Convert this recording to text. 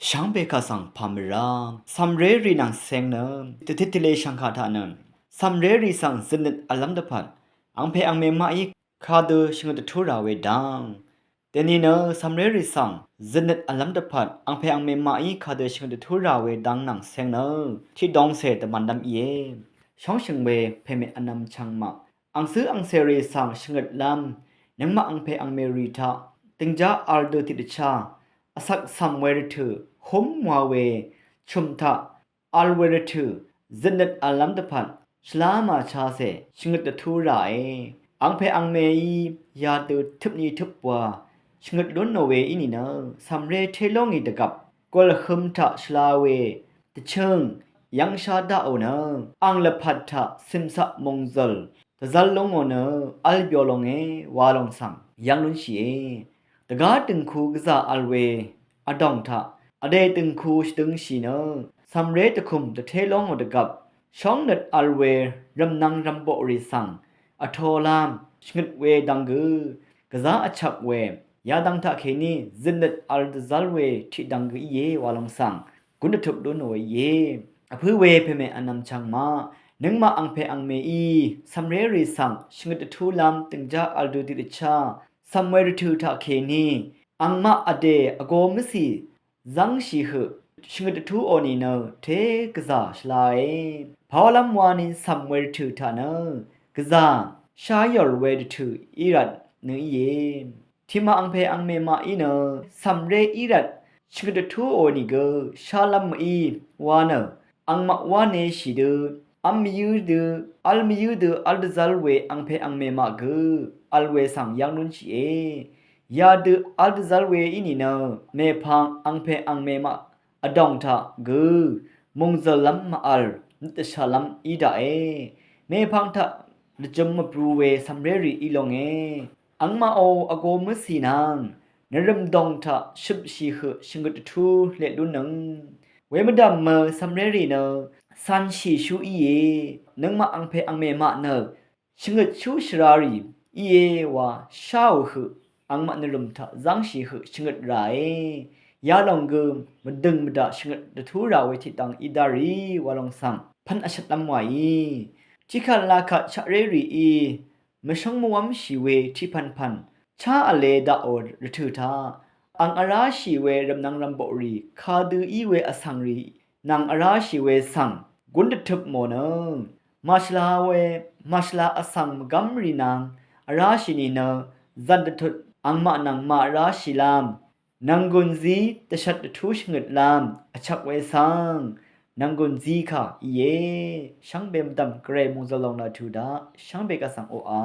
ช่างเบกาสังพามราซัมเรรีนังเซงเนติทิติเลชังคาทานันซัมเรรีสังซินเนตอลัมดพันอังเพอังเมมาอีคาเดชิงเดทูราเวดังเดนีเนซัมเรรีสังซินเนตอลัมดพันอังเพอังเมมาอีคาเดชิงเดทูราเวดังนังเซงเนที่ดองเซตมันดัมเยช่องชิงเวเพเมอนัมชังมาอังซื้ออังเซรีสังชิงเดลัมนังมาอังเพอังเมรีทาติงจาอัลเดติดชาอาศักซัมเวรทูฮมวาเวชุมทะอัลเวรทูจินเนตอัลลัมดพันชลามาชาเซชิงเดทูไรอังเพอังเมยยาตูทุบนี้ทุบว่าชิงดล้นโนเวอินีนะซัมเรเทลงอีตกับกอลฮึมทะชลาเวตเชิงยังชาดาโอนะอังเลพัดทะซิมซะมงซลตะซัลลงโอนะอัลเบียลงเอวาลงสังยังลุนชีเอตะกาตึงคูกซาอัลเวอดองทะอเดตึงคูชตึงชีเนซัมเรตคุมตะเทลงโอตะกับช่องเน็ตอัลเวรัมนังรัมโบริสังอโทลามชงดเวดังกือกะซาอชักเวยาดังทะเคนีจินเน็ตอัลดซัลเวที่ดังกือเยวาลงสังกุนทุบโดนโวเยอพือเวเพเมอนัมชังมานึงมาอังเพอังเมอีซัมเรริสังชงดทูลามตึงจาอัลดูดิริชาซัมเวรทูทะเคนีอังมาอเดอโกมสีจังชีหชงดทูโอนีเนเทกซาชลายพาวลัมวานิซัมเวรทูทะเนกซาชายอลเวรทูอีรัดเนเยที่มาอังเพอังเมมาอีเนซัมเรอีรัดชงดทูโอนีเกชาลัมอีวาเนอังมาวาเนชีเดอัมยูเดอัลมิยูเดอัลดซัลเวอังเพอังเมมาเกอัลเวสังยังนุนชีเอยาเดอัลดซัลเวอินีเนเมพังอังเพอังเมมาอดองทะเกมงซลัมมาอัลนิตชาลัมอีดาเมพังทะลจมมปรูเวซัมเรรีอีลงอังมาโออโกมสีนางนรมดองทะชุบชีหชงกตทูเลดุนังเวมดัมเมซัมเรรีเนซันชีชูอีเยนังมาอังเพอังเมมาเนชงกชูชรารีอีเยวาชาวหอังมะนลุมทะจังชีหชงกไรยาลองกึมมดึงมดาชงกตทูราเวทิตังอิดารีวาลองซัมพันอชัดลำไวจิคันลาคะชะเรรีอีมชงมวมชีเวที่พันชาอเลดาโอรถือทาอังอาราชีเวรำนังรำบรีคาดืออีเวอสังรีนางอาราชีเวสังกุนดทึบโมเนมาชลาเวมาชลาอสังมกัมรีนางอาราชินีเนจันดทุดอังมานังมาราชิลามนางกุนซีตชัดทูชงดลามอชักเวสังนางกุนซีค่ะเยช่างเบมดำเกรมงจลงนาทูดาช่างเบกสังโออา